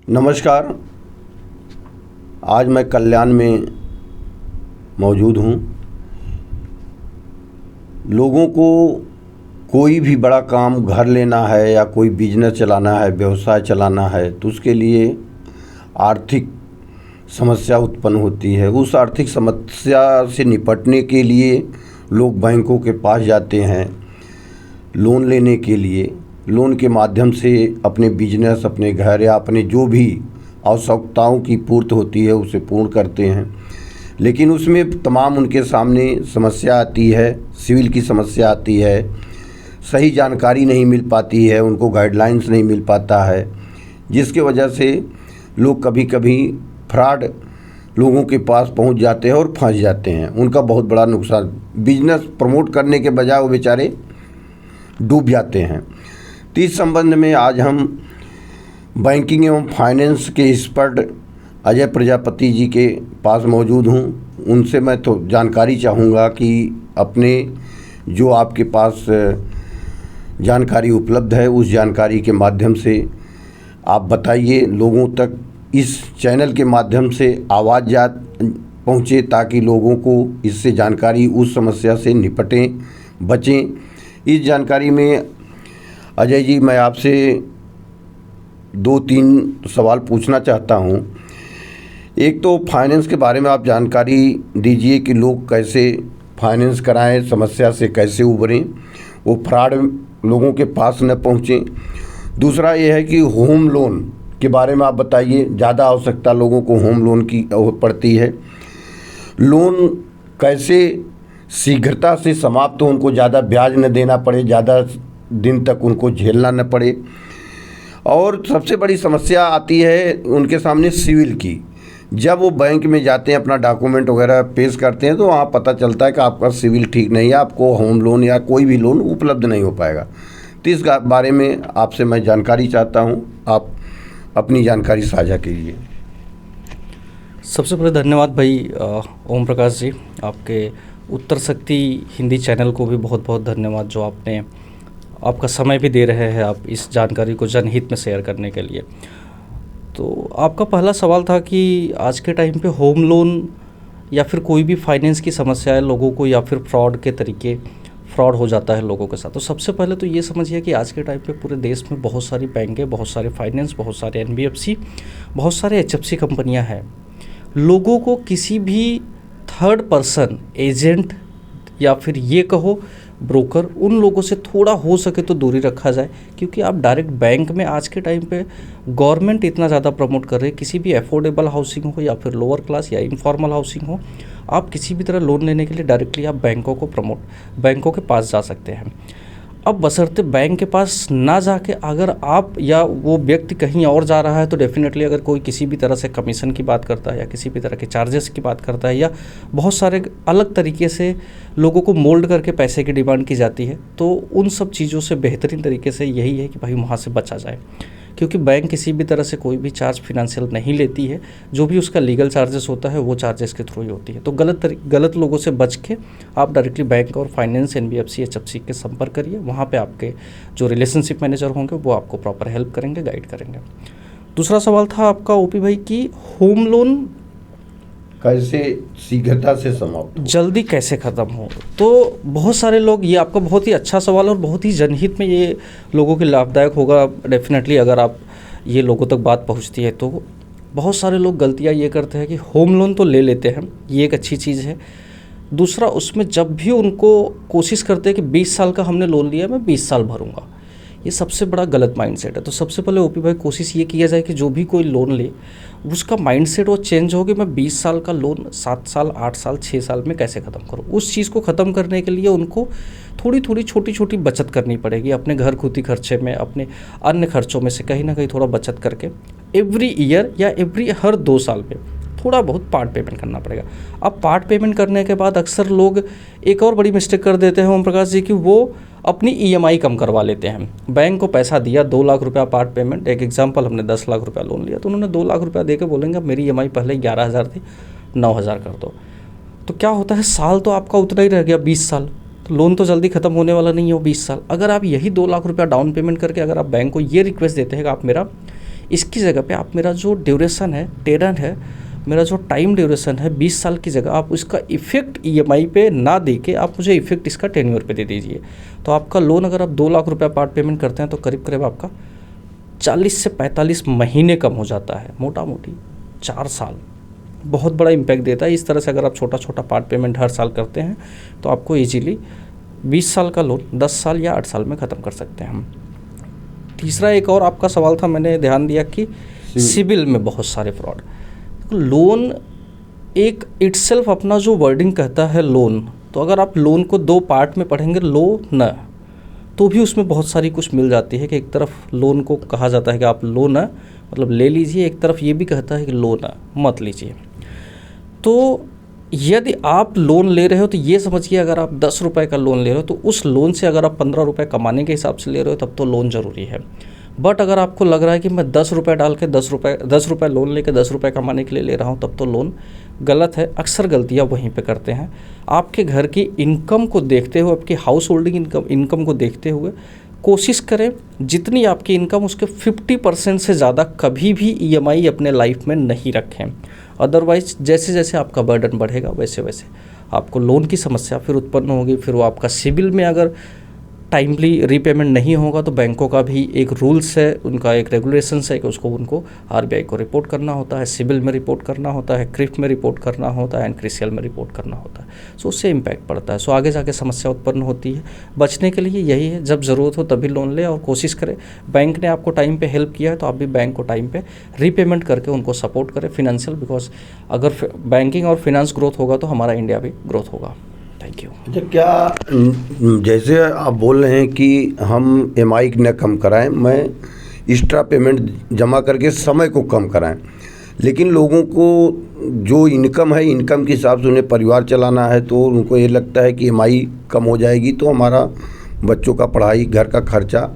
नमस्कार। आज मैं कल्याण में मौजूद हूँ। लोगों को कोई भी बड़ा काम घर लेना है या कोई बिजनेस चलाना है, व्यवसाय चलाना है, तो उसके लिए आर्थिक समस्या उत्पन्न होती है। उस आर्थिक समस्या से निपटने के लिए लोग बैंकों के पास जाते हैं लोन लेने के लिए। लोन के माध्यम से अपने बिजनेस, अपने घर या अपने जो भी आवश्यकताओं की पूर्ति होती है उसे पूर्ण करते हैं। लेकिन उसमें तमाम उनके सामने समस्या आती है, सिविल की समस्या आती है, सही जानकारी नहीं मिल पाती है, उनको गाइडलाइंस नहीं मिल पाता है, जिसके वजह से लोग कभी कभी फ्रॉड लोगों के पास पहुंच जाते हैं और फंस जाते हैं। उनका बहुत बड़ा नुकसान, बिजनेस प्रमोट करने के बजाय वो बेचारे डूब जाते हैं। तो इस संबंध में आज हम बैंकिंग एवं फाइनेंस के एक्सपर्ट अजय प्रजापति जी के पास मौजूद हूँ। उनसे मैं तो जानकारी चाहूँगा कि अपने जो आपके पास जानकारी उपलब्ध है उस जानकारी के माध्यम से आप बताइए, लोगों तक इस चैनल के माध्यम से आवाज़ पहुँचे ताकि लोगों को इससे जानकारी, उस समस्या से निपटें, बचें। इस जानकारी में अजय जी, मैं आपसे 2-3 सवाल पूछना चाहता हूँ। एक तो फाइनेंस के बारे में आप जानकारी दीजिए कि लोग कैसे फाइनेंस कराएं, समस्या से कैसे उबरें, वो फ्रॉड लोगों के पास न पहुँचें। दूसरा ये है कि होम लोन के बारे में आप बताइए। ज़्यादा आवश्यकता लोगों को होम लोन की पड़ती है। लोन कैसे शीघ्रता से समाप्त हो, उनको ज़्यादा ब्याज न देना पड़े, ज़्यादा दिन तक उनको झेलना न पड़े। और सबसे बड़ी समस्या आती है उनके सामने सिविल की। जब वो बैंक में जाते हैं, अपना डॉक्यूमेंट वगैरह पेश करते हैं, तो वहाँ पता चलता है कि आपका सिविल ठीक नहीं है, आपको होम लोन या कोई भी लोन उपलब्ध नहीं हो पाएगा। तो इस बारे में आपसे मैं जानकारी चाहता हूँ, आप अपनी जानकारी साझा कीजिए। सबसे पहले धन्यवाद भाई ओम प्रकाश जी, आपके उत्तर शक्ति हिंदी चैनल को भी बहुत बहुत धन्यवाद जो आपका समय भी दे रहे हैं आप इस जानकारी को जनहित में शेयर करने के लिए। तो आपका पहला सवाल था कि आज के टाइम पे होम लोन या फिर कोई भी फाइनेंस की समस्या है लोगों को, या फिर फ्रॉड हो जाता है लोगों के साथ। तो सबसे पहले तो ये समझिए कि आज के टाइम पे पूरे देश में बहुत सारी बैंकें, बहुत सारे फाइनेंस, बहुत सारे NBFC, बहुत सारे HFC कंपनियां हैं। लोगों को किसी भी थर्ड पर्सन, एजेंट या फिर ये कहो ब्रोकर, उन लोगों से थोड़ा हो सके तो दूरी रखा जाए। क्योंकि आप डायरेक्ट बैंक में आज के टाइम पे गवर्नमेंट इतना ज़्यादा प्रमोट कर रही है, किसी भी अफोर्डेबल हाउसिंग हो या फिर लोअर क्लास या इनफॉर्मल हाउसिंग हो, आप किसी भी तरह लोन लेने के लिए डायरेक्टली आप बैंकों के पास जा सकते हैं। अब बशर्ते बैंक के पास ना जाके अगर आप या वो व्यक्ति कहीं और जा रहा है, तो डेफिनेटली अगर कोई किसी भी तरह से कमीशन की बात करता है या किसी भी तरह के चार्जेस की बात करता है या बहुत सारे अलग तरीके से लोगों को मोल्ड करके पैसे की डिमांड की जाती है, तो उन सब चीज़ों से बेहतरीन तरीके से यही है कि भाई वहाँ से बचा जाए। क्योंकि बैंक किसी भी तरह से कोई भी चार्ज फिनेंशियल नहीं लेती है, जो भी उसका लीगल चार्जेस होता है वो चार्जेस के थ्रू ही होती है। तो गलत लोगों से बच के आप डायरेक्टली बैंक और फाइनेंस, NBFC, HFC के संपर्क करिए। वहाँ पे आपके जो रिलेशनशिप मैनेजर होंगे वो आपको प्रॉपर हेल्प करेंगे, गाइड करेंगे। दूसरा सवाल था आपका ओपी भाई कि होम लोन कैसे शीघ्रता से समाप्त हो, जल्दी कैसे ख़त्म हो। तो बहुत सारे लोग, ये आपका बहुत ही अच्छा सवाल और बहुत ही जनहित में ये लोगों के लाभदायक होगा डेफिनेटली अगर आप ये लोगों तक बात पहुंचती है। तो बहुत सारे लोग गलतियां ये करते हैं कि होम लोन तो ले लेते हैं, ये एक अच्छी चीज़ है। दूसरा, उसमें जब भी उनको कोशिश करते हैं कि 20 साल का हमने लोन लिया, मैं 20 साल भरूँगा, ये सबसे बड़ा गलत माइंडसेट है। तो सबसे पहले ओपी भाई कोशिश ये किया जाए कि जो भी कोई लोन ले उसका माइंडसेट वो चेंज हो कि मैं 20 साल का लोन 7 साल, 8 साल, 6 साल में कैसे ख़त्म करूँ। उस चीज़ को ख़त्म करने के लिए उनको थोड़ी थोड़ी छोटी छोटी बचत करनी पड़ेगी। अपने घर खुदी खर्चे में, अपने अन्य खर्चों में से कहीं ना कहीं थोड़ा बचत करके एवरी ईयर या हर 2 साल पे थोड़ा बहुत पार्ट पेमेंट करना पड़ेगा। अब पार्ट पेमेंट करने के बाद अक्सर लोग एक और बड़ी मिस्टेक कर देते हैं ओम प्रकाश जी, कि वो अपनी EMI कम करवा लेते हैं। बैंक को पैसा दिया 2 लाख रुपया पार्ट पेमेंट, एक एग्जांपल, हमने 10 लाख रुपया लोन लिया, तो उन्होंने 2 लाख रुपया दे के बोलेंगे अब मेरी EMI पहले 11,000 थी, 9,000 कर दो। तो क्या होता है, साल तो आपका उतना ही रह गया, 20 साल। तो लोन तो जल्दी ख़त्म होने वाला नहीं है वो 20 साल। अगर आप यही 2 लाख रुपया डाउन पेमेंट करके अगर आप बैंक को ये रिक्वेस्ट देते हैं कि आप मेरा इसकी जगह पे आप मेरा जो ड्यूरेशन है, टेरन है, मेरा जो टाइम ड्यूरेशन है 20 साल की जगह आप इसका इफ़ेक्ट EMI पे ना दे के आप मुझे इफ़ेक्ट इसका टेन्योर पे दे दीजिए। तो आपका लोन अगर आप 2 लाख रुपया पार्ट पेमेंट करते हैं तो करीब करीब आपका 40 से 45 महीने कम हो जाता है, मोटा मोटी 4 साल। बहुत बड़ा इम्पैक्ट देता है। इस तरह से अगर आप छोटा छोटा पार्ट पेमेंट हर साल करते हैं तो आपको ईजीली 20 साल का लोन 10 साल या 8 साल में ख़त्म कर सकते हैं हम। तीसरा एक और आपका सवाल था, मैंने ध्यान दिया कि सिबिल में बहुत सारे फ्रॉड। लोन एक इटसेल्फ अपना जो वर्डिंग कहता है लोन, तो अगर आप लोन को 2 पार्ट में पढ़ेंगे लोन, तो भी उसमें बहुत सारी कुछ मिल जाती है कि एक तरफ लोन को कहा जाता है कि आप लोन मतलब ले लीजिए, एक तरफ ये भी कहता है कि लोन मत लीजिए। तो यदि आप लोन ले रहे हो तो ये समझिए अगर आप 10 रुपये का लोन ले रहे हो तो उस लोन से अगर आप 15 रुपये कमाने के हिसाब से ले रहे हो तब तो लोन ज़रूरी है। बट अगर आपको लग रहा है कि मैं 10 रुपये डाल के 10 रुपये लोन लेके 10 रुपये कमाने के लिए ले रहा हूँ, तब तो लोन गलत है। अक्सर गलतियाँ वहीं पे करते हैं। आपके घर की इनकम को देखते हुए, आपकी हाउस होल्डिंग इनकम को देखते हुए कोशिश करें जितनी आपकी इनकम उसके 50% से ज़्यादा कभी भी EMI अपने लाइफ में नहीं रखें। अदरवाइज जैसे जैसे आपका बर्डन बढ़ेगा वैसे वैसे आपको लोन की समस्या फिर उत्पन्न होगी। फिर वो आपका सिबिल में अगर टाइमली रीपेमेंट नहीं होगा तो बैंकों का भी एक रूल्स है, उनका एक रेगुलेशंस है कि उनको RBI को रिपोर्ट करना होता है, सिबिल में रिपोर्ट करना होता है, क्रिफ में रिपोर्ट करना होता है, एनक्रिसियल में रिपोर्ट करना होता है। सो उससे इम्पैक्ट पड़ता है। सो आगे जाके समस्या उत्पन्न होती है। बचने के लिए यही है, जब ज़रूरत हो तभी लोन ले और कोशिश करें। बैंक ने आपको टाइम पे हेल्प किया है तो आप भी बैंक को टाइम पे रीपेमेंट करके उनको सपोर्ट करें फिनेंशियल, बिकॉज अगर बैंकिंग और फिनेंस ग्रोथ होगा तो हमारा इंडिया भी ग्रोथ होगा। Thank you. अच्छा, क्या जैसे आप बोल रहे हैं कि हम EMI न कम कराएं, मैं एक्स्ट्रा पेमेंट जमा करके समय को कम कराएं, लेकिन लोगों को जो इनकम है, इनकम के हिसाब से उन्हें परिवार चलाना है, तो उनको ये लगता है कि EMI कम हो जाएगी तो हमारा बच्चों का पढ़ाई, घर का खर्चा